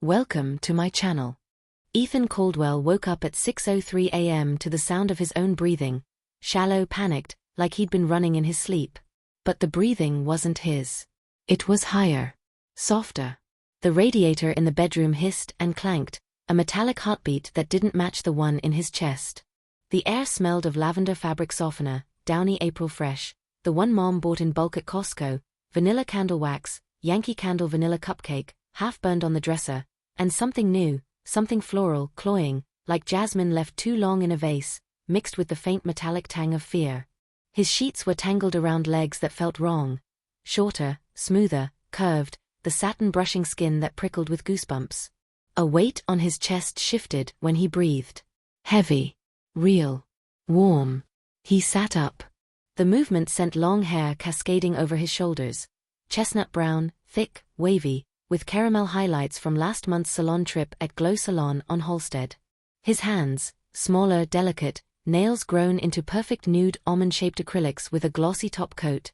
Welcome to my channel. Ethan Caldwell woke up at 6:03 a.m. to the sound of his own breathing, shallow, panicked, like he'd been running in his sleep. But the breathing wasn't his. It was higher, softer. The radiator in the bedroom hissed and clanked, a metallic heartbeat that didn't match the one in his chest. The air smelled of lavender fabric softener, Downy April Fresh, the one Mom bought in bulk at Costco, vanilla candle wax, Yankee Candle vanilla cupcake, half burned on the dresser, and something new, something floral, cloying, like jasmine left too long in a vase, mixed with the faint metallic tang of fear. His sheets were tangled around legs that felt wrong. Shorter, smoother, curved, the satin brushing skin that prickled with goosebumps. A weight on his chest shifted when he breathed. Heavy. Real. Warm. He sat up. The movement sent long hair cascading over his shoulders. Chestnut brown, thick, wavy, with caramel highlights from last month's salon trip at Glow Salon on Halsted. His hands, smaller, delicate, nails grown into perfect nude almond-shaped acrylics with a glossy top coat,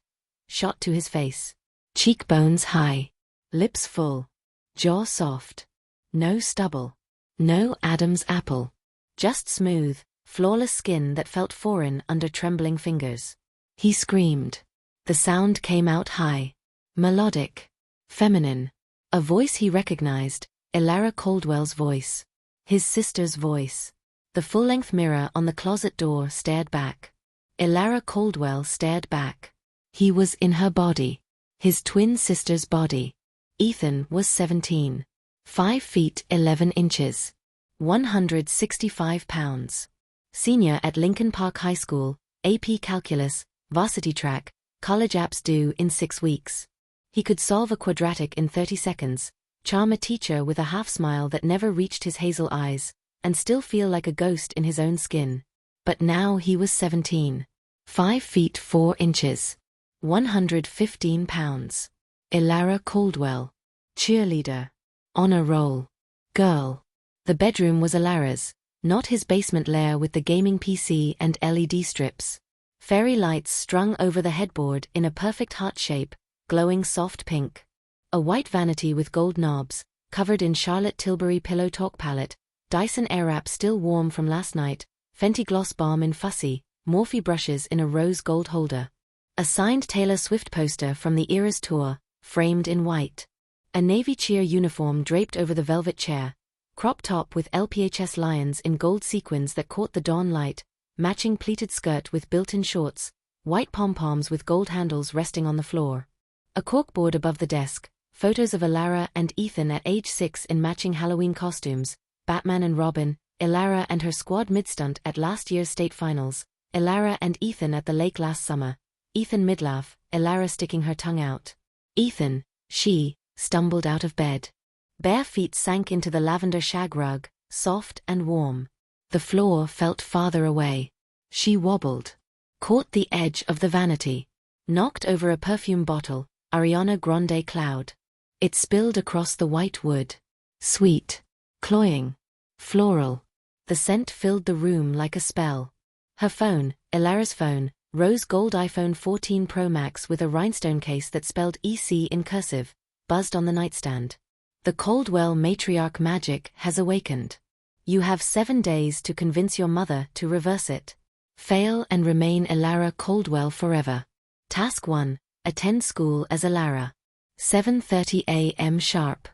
shot to his face. Cheekbones high. Lips full. Jaw soft. No stubble. No Adam's apple. Just smooth, flawless skin that felt foreign under trembling fingers. He screamed. The sound came out high. Melodic. Feminine. A voice he recognized, Elara Caldwell's voice. His sister's voice. The full-length mirror on the closet door stared back. Elara Caldwell stared back. He was in her body. His twin sister's body. Ethan was 17. 5 feet 11 inches. 165 pounds. Senior at Lincoln Park High School, AP Calculus, varsity track, college apps due in 6 weeks. He could solve a quadratic in 30 seconds, charm a teacher with a half-smile that never reached his hazel eyes, and still feel like a ghost in his own skin. But now he was 17. 5 feet 4 inches. 115 pounds. Elara Caldwell. Cheerleader. Honor roll. Girl. The bedroom was Elara's, not his basement lair with the gaming PC and LED strips. Fairy lights strung over the headboard in a perfect heart shape, glowing soft pink. A white vanity with gold knobs, covered in Charlotte Tilbury Pillow Talk palette, Dyson Airwrap still warm from last night, Fenty Gloss Balm in fussy, Morphe brushes in a rose gold holder. A signed Taylor Swift poster from the Eras tour, framed in white. A navy cheer uniform draped over the velvet chair, crop top with LPHS lions in gold sequins that caught the dawn light, matching pleated skirt with built-in shorts, white pom-poms with gold handles resting on the floor. A corkboard above the desk, photos of Elara and Ethan at age 6 in matching Halloween costumes, Batman and Robin, Elara and her squad mid-stunt at last year's state finals, Elara and Ethan at the lake last summer, Ethan mid-laugh, Elara sticking her tongue out. Ethan, she, stumbled out of bed. Bare feet sank into the lavender shag rug, soft and warm. The floor felt farther away. She wobbled. Caught the edge of the vanity. Knocked over a perfume bottle, Ariana Grande Cloud. It spilled across the white wood. Sweet. Cloying. Floral. The scent filled the room like a spell. Her phone, Elara's phone, rose gold iPhone 14 Pro Max with a rhinestone case that spelled EC in cursive, buzzed on the nightstand. The Caldwell matriarch magic has awakened. You have 7 days to convince your mother to reverse it. Fail and remain Elara Caldwell forever. Task 1. Attend school as Elara. 7:30 a.m. sharp.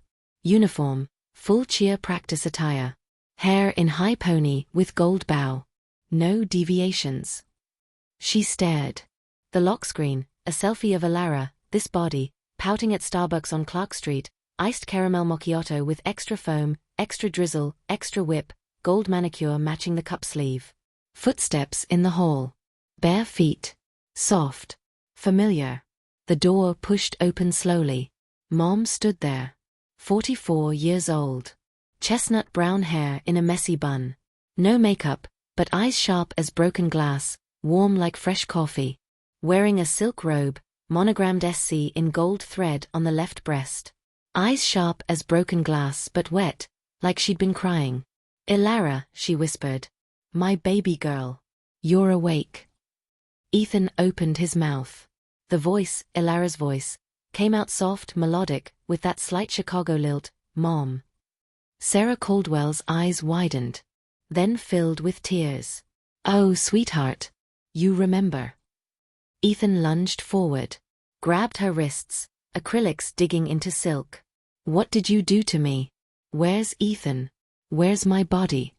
Uniform, full cheer practice attire. Hair in high pony with gold bow. No deviations. She stared. The lock screen, a selfie of Elara, this body, pouting at Starbucks on Clark Street, iced caramel macchiato with extra foam, extra drizzle, extra whip, gold manicure matching the cup sleeve. Footsteps in the hall. Bare feet. Soft. Familiar. The door pushed open slowly. Mom stood there. 44 years old. Chestnut brown hair in a messy bun. No makeup, but eyes sharp as broken glass, warm like fresh coffee. Wearing a silk robe, monogrammed SC in gold thread on the left breast. Eyes sharp as broken glass but wet, like she'd been crying. Elara, she whispered. My baby girl. You're awake. Ethan opened his mouth. The voice, Elara's voice, came out soft, melodic, with that slight Chicago lilt, Mom. Sarah Caldwell's eyes widened, then filled with tears. "Oh, sweetheart. You remember." Ethan lunged forward, grabbed her wrists, acrylics digging into silk. "What did you do to me? Where's Ethan? Where's my body?"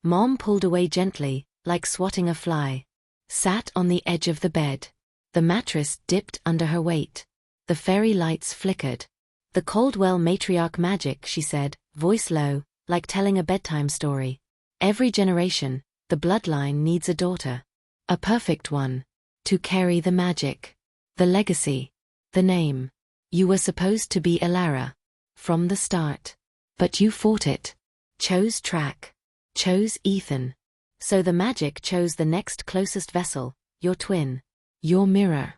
Mom pulled away gently, like swatting a fly. Sat on the edge of the bed. The mattress dipped under her weight. The fairy lights flickered. "The Caldwell matriarch magic," she said, voice low, like telling a bedtime story. "Every generation, the bloodline needs a daughter. A perfect one. To carry the magic. The legacy. The name. You were supposed to be Elara. From the start. But you fought it. Chose track. Chose Ethan. So the magic chose the next closest vessel, your twin. Your mirror."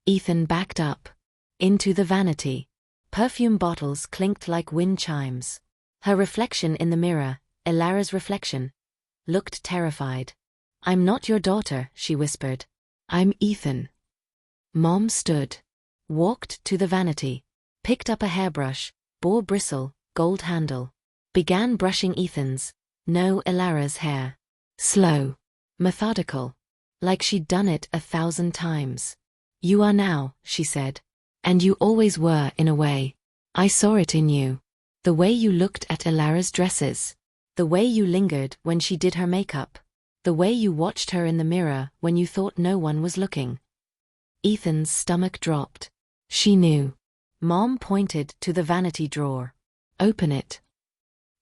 Ethan backed up. Into the vanity. Perfume bottles clinked like wind chimes. Her reflection in the mirror, Elara's reflection, looked terrified. "I'm not your daughter," she whispered. "I'm Ethan." Mom stood. Walked to the vanity. Picked up a hairbrush, boar bristle, gold handle. Began brushing Ethan's, no Elara's hair. Slow. Methodical. Like she'd done it 1,000 times. "You are now," she said. "And you always were in a way. I saw it in you. The way you looked at Elara's dresses. The way you lingered when she did her makeup. The way you watched her in the mirror when you thought no one was looking." Ethan's stomach dropped. She knew. Mom pointed to the vanity drawer. "Open it."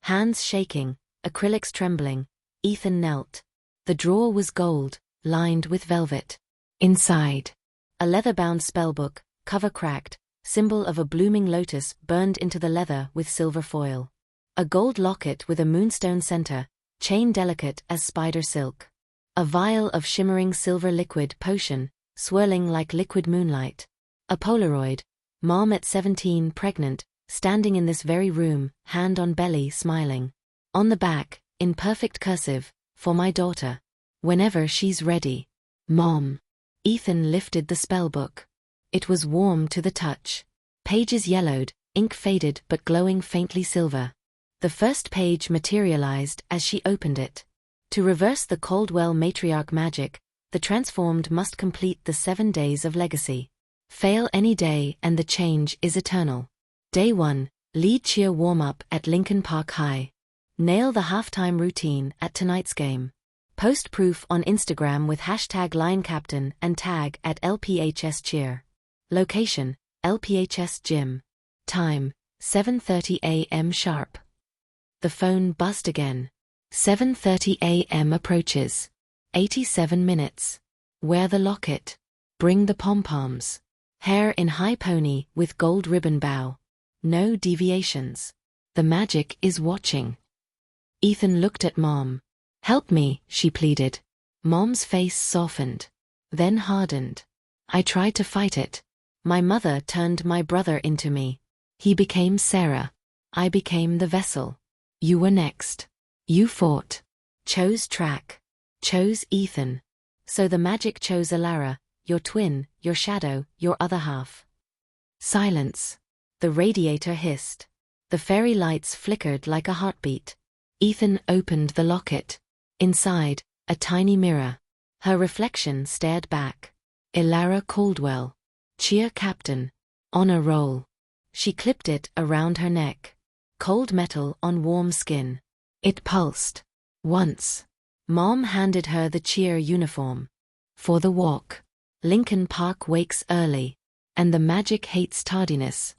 Hands shaking, acrylics trembling, Ethan knelt. The drawer was gold, lined with velvet. Inside, a leather-bound spellbook, cover cracked, symbol of a blooming lotus burned into the leather with silver foil. A gold locket with a moonstone center, chain delicate as spider silk. A vial of shimmering silver liquid potion, swirling like liquid moonlight. A Polaroid, Mom at 17 pregnant, standing in this very room, hand on belly smiling. On the back, in perfect cursive, "For my daughter. Whenever she's ready. Mom." Ethan lifted the spellbook. It was warm to the touch. Pages yellowed, ink faded but glowing faintly silver. The first page materialized as she opened it. To reverse the Caldwell matriarch magic, the transformed must complete the 7 days of legacy. Fail any day and the change is eternal. Day 1, lead cheer warm-up at Lincoln Park High. Nail the halftime routine at tonight's game. Post proof on Instagram with hashtag #LionCaptain and tag at LPHS Cheer. Location, LPHS Gym. Time, 7:30 a.m. sharp. The phone buzzed again. 7:30 a.m. approaches. 87 minutes. Wear the locket. Bring the pom-poms. Hair in high pony with gold ribbon bow. No deviations. The magic is watching. Ethan looked at Mom. "Help me," she pleaded. Mom's face softened. Then hardened. "I tried to fight it. My mother turned my brother into me. He became Sarah. I became the vessel. You were next. You fought. Chose track. Chose Ethan. So the magic chose Elara, your twin, your shadow, your other half." Silence. The radiator hissed. The fairy lights flickered like a heartbeat. Ethan opened the locket. Inside, a tiny mirror. Her reflection stared back. Elara Caldwell. Cheer captain. Honor roll. She clipped it around her neck. Cold metal on warm skin. It pulsed. Once. Mom handed her the cheer uniform. For the walk. Lincoln Park wakes early. And the magic hates tardiness.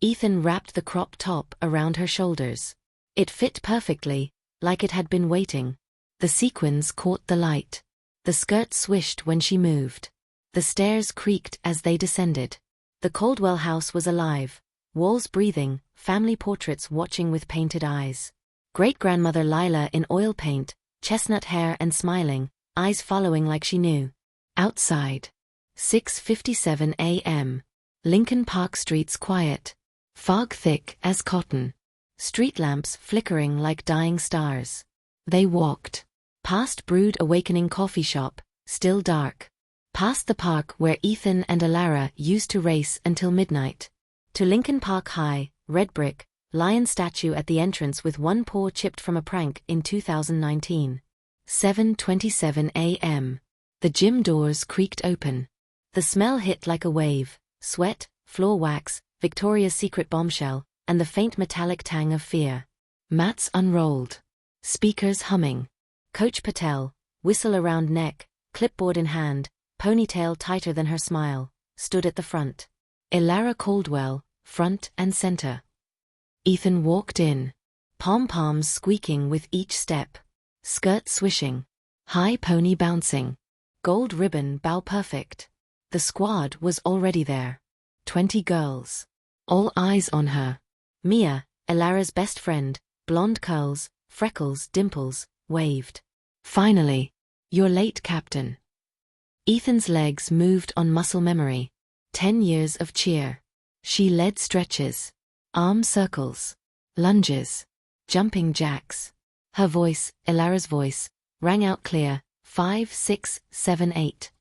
Ethan wrapped the crop top around her shoulders. It fit perfectly, like it had been waiting. The sequins caught the light. The skirt swished when she moved. The stairs creaked as they descended. The Caldwell house was alive, walls breathing, family portraits watching with painted eyes. Great-grandmother Lila in oil paint, chestnut hair and smiling, eyes following like she knew. Outside. 6:57 a.m. Lincoln Park streets quiet. Fog thick as cotton. Street lamps flickering like dying stars. They walked. Past Brood Awakening coffee shop, still dark. Past the park where Ethan and Elara used to race until midnight. To Lincoln Park High, red brick, lion statue at the entrance with one paw chipped from a prank in 2019. 7:27 a.m. The gym doors creaked open. The smell hit like a wave: sweat, floor wax, Victoria's Secret bombshell, and the faint metallic tang of fear. Mats unrolled. Speakers humming. Coach Patel, whistle around neck, clipboard in hand, ponytail tighter than her smile, stood at the front. Ilara Caldwell, front and center. Ethan walked in. Pom-poms squeaking with each step. Skirt swishing. High pony bouncing. Gold ribbon bow perfect. The squad was already there. 20 girls. All eyes on her. Mia, Ilara's best friend, blonde curls, freckles, dimples, waved. Finally. You're late, Captain. Ethan's legs moved on muscle memory. 10 years of cheer. She led stretches. Arm circles. Lunges. Jumping jacks. Her voice, Ilara's voice, rang out clear. 5, 6, 7, 8.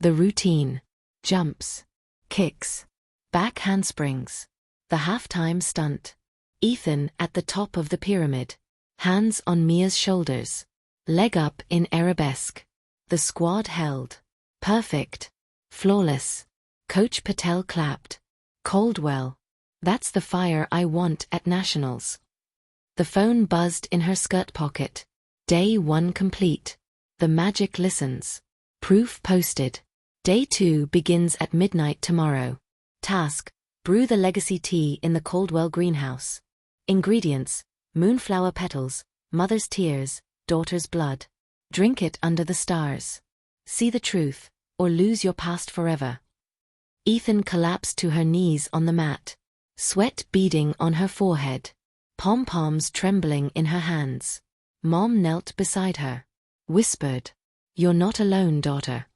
The routine. Jumps. Kicks. Back handsprings. The halftime stunt. Ethan at the top of the pyramid. Hands on Mia's shoulders. Leg up in arabesque. The squad held. Perfect. Flawless. Coach Patel clapped. Caldwell. That's the fire I want at Nationals. The phone buzzed in her skirt pocket. Day 1 complete. The magic listens. Proof posted. Day 2 begins at midnight tomorrow. Task: brew the legacy tea in the Caldwell greenhouse. Ingredients: moonflower petals, mother's tears, daughter's blood. Drink it under the stars. See the truth, or lose your past forever. Ethan collapsed to her knees on the mat. Sweat beading on her forehead. Pom-poms trembling in her hands. Mom knelt beside her. Whispered, "You're not alone, daughter."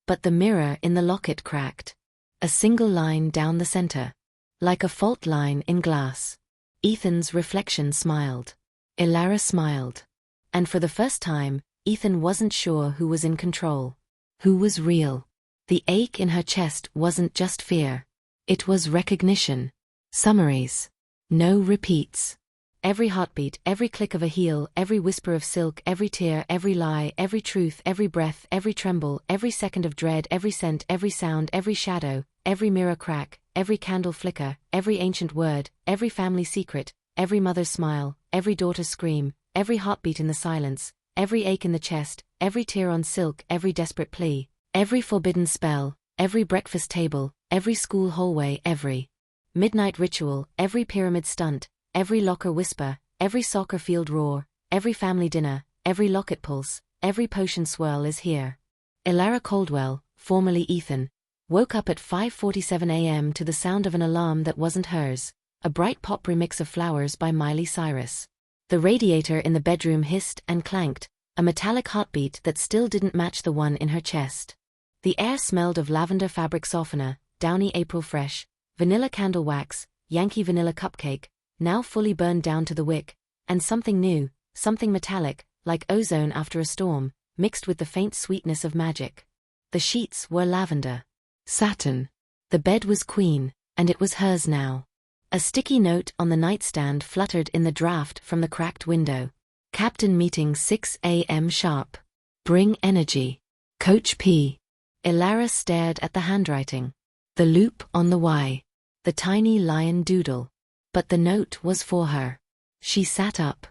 But the mirror in the locket cracked. A single line down the center. Like a fault line in glass. Ethan's reflection smiled. Ilara smiled. And for the first time, Ethan wasn't sure who was in control. Who was real. The ache in her chest wasn't just fear. It was recognition. Summaries. No repeats. Every heartbeat, every click of a heel, every whisper of silk, every tear, every lie, every truth, every breath, every tremble, every second of dread, every scent, every sound, every shadow, every mirror crack, every candle flicker, every ancient word, every family secret, every mother's smile, every daughter's scream, every heartbeat in the silence, every ache in the chest, every tear on silk, every desperate plea, every forbidden spell, every breakfast table, every school hallway, every midnight ritual, every pyramid stunt, every locker whisper, every soccer field roar, every family dinner, every locket pulse, every potion swirl is here. Ilara Caldwell, formerly Ethan, woke up at 5:47 a.m. to the sound of an alarm that wasn't hers, a bright pop remix of Flowers by Miley Cyrus. The radiator in the bedroom hissed and clanked, a metallic heartbeat that still didn't match the one in her chest. The air smelled of lavender fabric softener, downy April fresh, vanilla candle wax, Yankee vanilla cupcake, now fully burned down to the wick, and something new, something metallic, like ozone after a storm, mixed with the faint sweetness of magic. The sheets were lavender. Satin. The bed was queen, and it was hers now. A sticky note on the nightstand fluttered in the draft from the cracked window. Captain meeting 6 a.m. sharp. Bring energy. Coach P. Ilara stared at the handwriting. The loop on the Y. The tiny lion doodle. But the note was for her. She sat up.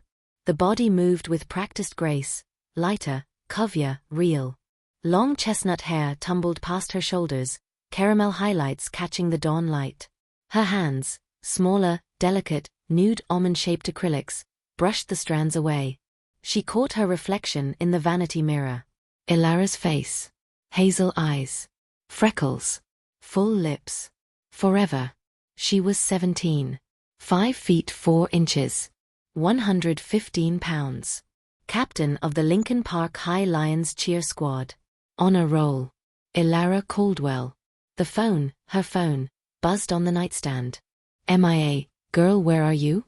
The body moved with practiced grace, lighter, curvier, real. Long chestnut hair tumbled past her shoulders, caramel highlights catching the dawn light. Her hands, smaller, delicate, nude almond-shaped acrylics, brushed the strands away. She caught her reflection in the vanity mirror. Ilara's face. Hazel eyes. Freckles. Full lips. Forever. She was 17. 5 feet 4 inches. 115 pounds. Captain of the Lincoln Park High Lions cheer squad. On a roll. Ilara Caldwell. The phone, her phone, buzzed on the nightstand. MIA, girl, where are you?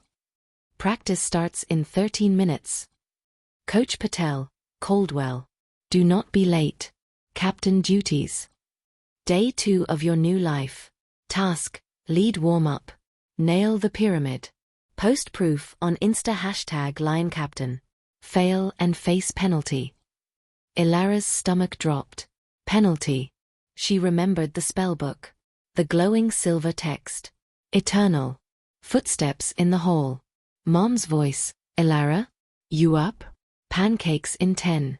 Practice starts in 13 minutes. Coach Patel, Caldwell. Do not be late. Captain duties. Day 2 of your new life. Task, lead warm-up. Nail the pyramid. Post proof on Insta #LionCaptain. Fail and face penalty. Ilara's stomach dropped. Penalty. She remembered the spellbook. The glowing silver text. Eternal. Footsteps in the hall. Mom's voice. Ilara? You up? Pancakes in 10.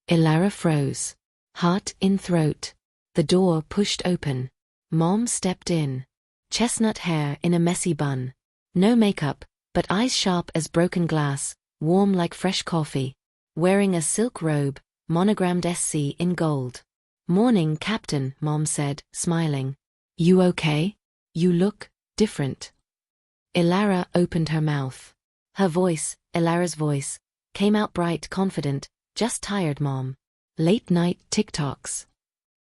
Ilara froze. Heart in throat. The door pushed open. Mom stepped in. Chestnut hair in a messy bun. No makeup, but eyes sharp as broken glass, warm like fresh coffee. Wearing a silk robe, monogrammed SC in gold. Morning, Captain, Mom said, smiling. You okay? You look different. Ilara opened her mouth. Her voice, Ilara's voice, came out bright, confident. Just tired, Mom. Late night TikToks.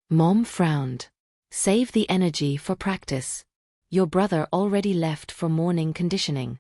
Mom frowned. Save the energy for practice. Your brother already left for morning conditioning.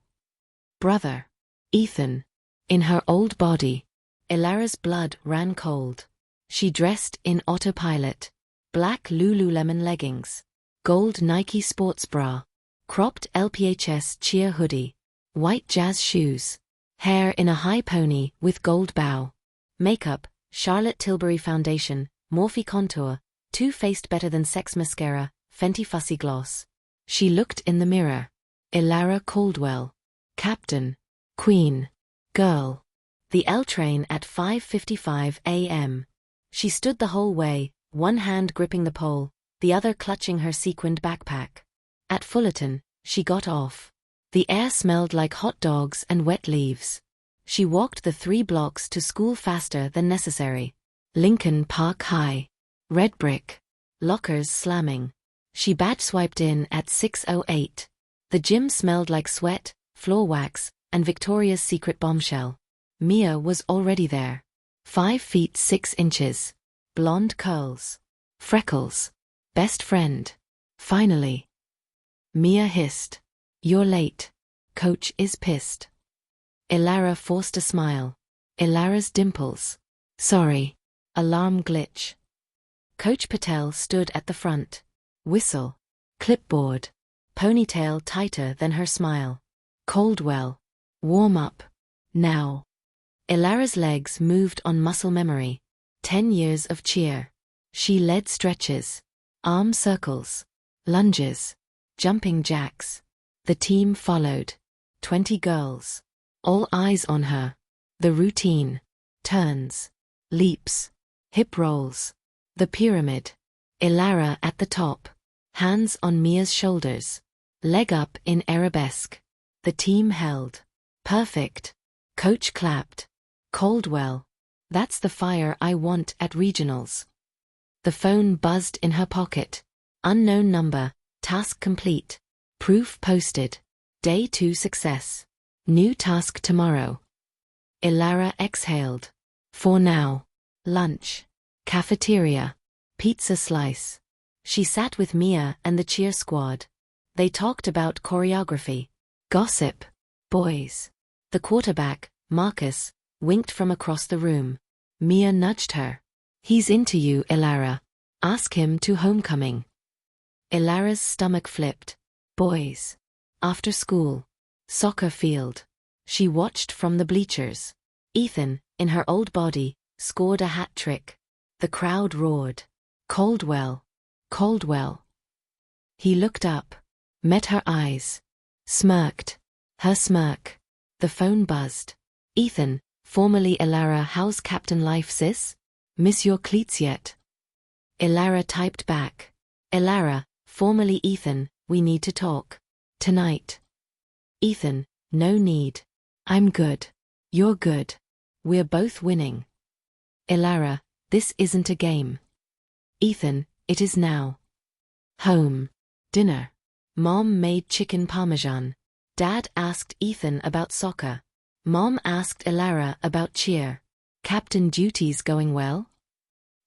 Brother. Ethan. In her old body. Ilara's blood ran cold. She dressed in autopilot. Black Lululemon leggings. Gold Nike sports bra. Cropped LPHS cheer hoodie. White jazz shoes. Hair in a high pony with gold bow. Makeup, Charlotte Tilbury foundation, Morphe contour, Too Faced Better Than Sex mascara, Fenty Fussy gloss. She looked in the mirror. Ilara Caldwell. Captain. Queen. Girl. The L train at 5:55 a.m. She stood the whole way, one hand gripping the pole, the other clutching her sequined backpack. At Fullerton, she got off. The air smelled like hot dogs and wet leaves. She walked the 3 blocks to school faster than necessary. Lincoln Park High. Red brick. Lockers slamming. She badge swiped in at 6:08. The gym smelled like sweat, floor wax, and Victoria's Secret bombshell. Mia was already there. 5 feet 6 inches. Blonde curls. Freckles. Best friend. Finally. Mia hissed. You're late. Coach is pissed. Ilara forced a smile. Ilara's dimples. Sorry. Alarm glitch. Coach Patel stood at the front. Whistle. Clipboard. Ponytail tighter than her smile. Caldwell. Warm up. Now. Ilara's legs moved on muscle memory. 10 years of cheer. She led stretches. Arm circles. Lunges. Jumping jacks. The team followed. 20 girls. All eyes on her. The routine. Turns. Leaps. Hip rolls. The pyramid. Ilara at the top. Hands on Mia's shoulders. Leg up in arabesque. The team held. Perfect. Coach clapped. Caldwell. That's the fire I want at regionals. The phone buzzed in her pocket. Unknown number. Task complete. Proof posted. Day 2 success. New task tomorrow. Ilara exhaled. For now. Lunch. Cafeteria. Pizza slice. She sat with Mia and the cheer squad. They talked about choreography. Gossip. Boys. The quarterback, Marcus, winked from across the room. Mia nudged her. He's into you, Ilara. Ask him to homecoming. Ilara's stomach flipped. Boys. After school. Soccer field. She watched from the bleachers. Ethan, in her old body, scored a hat trick. The crowd roared. Caldwell. Caldwell. He looked up. Met her eyes. Smirked. Her smirk. The phone buzzed. Ethan, formerly Ilara, how's Captain Life, sis? Miss your cleats yet? Ilara typed back. Ilara, formerly Ethan, we need to talk. Tonight. Ethan, no need. I'm good. You're good. We're both winning. Ilara, this isn't a game. Ethan, it is now. Home. Dinner. Mom made chicken parmesan. Dad asked Ethan about soccer. Mom asked Ilara about cheer. Captain duties going well?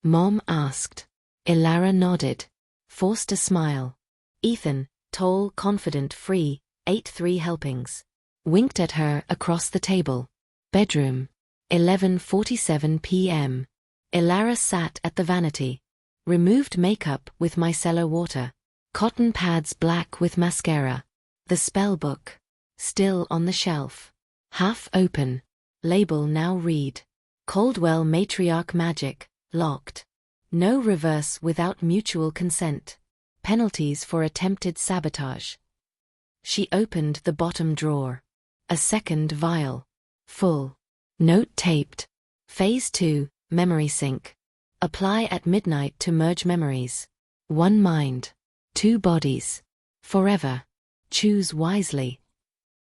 Mom asked. Ilara nodded. Forced a smile. Ethan, tall, confident, free, ate 3 helpings. Winked at her across the table. Bedroom. 11:47 p.m. Ilara sat at the vanity. Removed makeup with micellar water. Cotton pads black with mascara. The spell book. Still on the shelf. Half open. Label now read. Caldwell Matriarch Magic, locked. No reverse without mutual consent. Penalties for attempted sabotage. She opened the bottom drawer. A second vial. Full. Note taped. Phase 2, memory sync. Apply at midnight to merge memories. One mind. Two bodies. Forever. Choose wisely.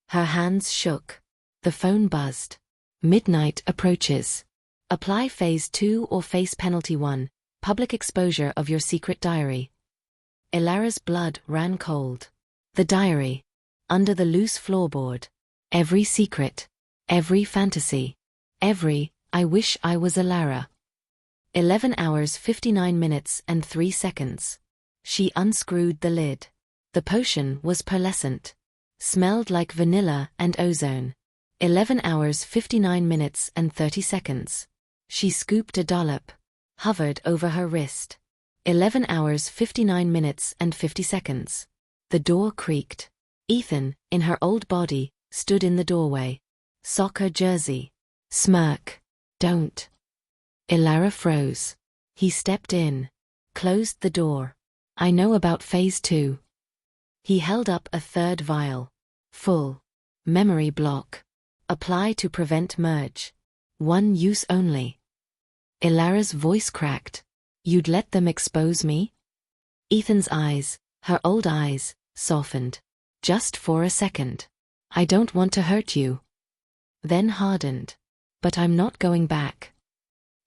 Her hands shook. The phone buzzed. Midnight approaches. Apply phase 2 or face penalty 1, public exposure of your secret diary. Ilara's blood ran cold. The diary. Under the loose floorboard. Every secret. Every fantasy. Every, I wish I was Ilara. 11 hours 59 minutes and 3 seconds. She unscrewed the lid. The potion was pearlescent. Smelled like vanilla and ozone. 11 hours 59 minutes and 30 seconds. She scooped a dollop. Hovered over her wrist. 11 hours 59 minutes and 50 seconds. The door creaked. Ethan, in her old body, stood in the doorway. Soccer jersey. Smirk. Don't. Ilara froze. He stepped in. Closed the door. I know about phase 2. He held up a third vial. Full. Memory block. Apply to prevent merge. One use only. Ilara's voice cracked. You'd let them expose me? Ethan's eyes, her old eyes, softened. Just for a second. I don't want to hurt you. Then hardened. But I'm not going back.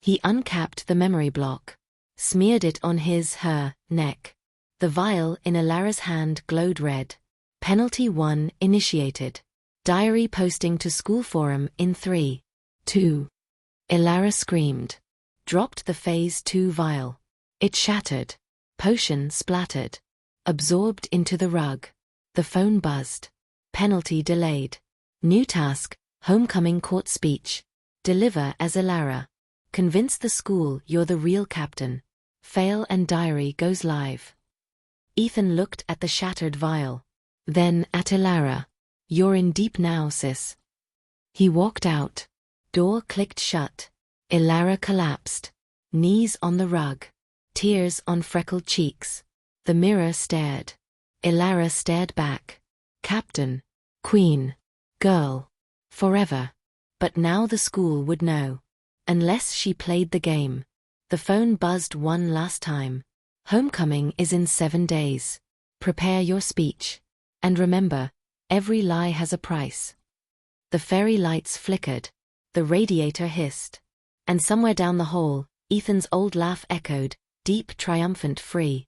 He uncapped the memory block. Smeared it on her neck. The vial in Ilara's hand glowed red. Penalty 1 initiated. Diary posting to school forum in 3, 2. Ilara screamed. Dropped the phase 2 vial. It shattered. Potion splattered. Absorbed into the rug. The phone buzzed. Penalty delayed. New task, homecoming court speech. Deliver as Ilara. Convince the school you're the real captain. Fail and diary goes live. Ethan looked at the shattered vial. Then at Ilara. You're in deep now, sis. He walked out. Door clicked shut. Ilara collapsed. Knees on the rug. Tears on freckled cheeks. The mirror stared. Ilara stared back. Captain. Queen. Girl. Forever. But now the school would know. Unless she played the game. The phone buzzed one last time. Homecoming is in 7 days. Prepare your speech. And remember, every lie has a price. The fairy lights flickered. The radiator hissed. And somewhere down the hall, Ethan's old laugh echoed, deep, triumphant, free.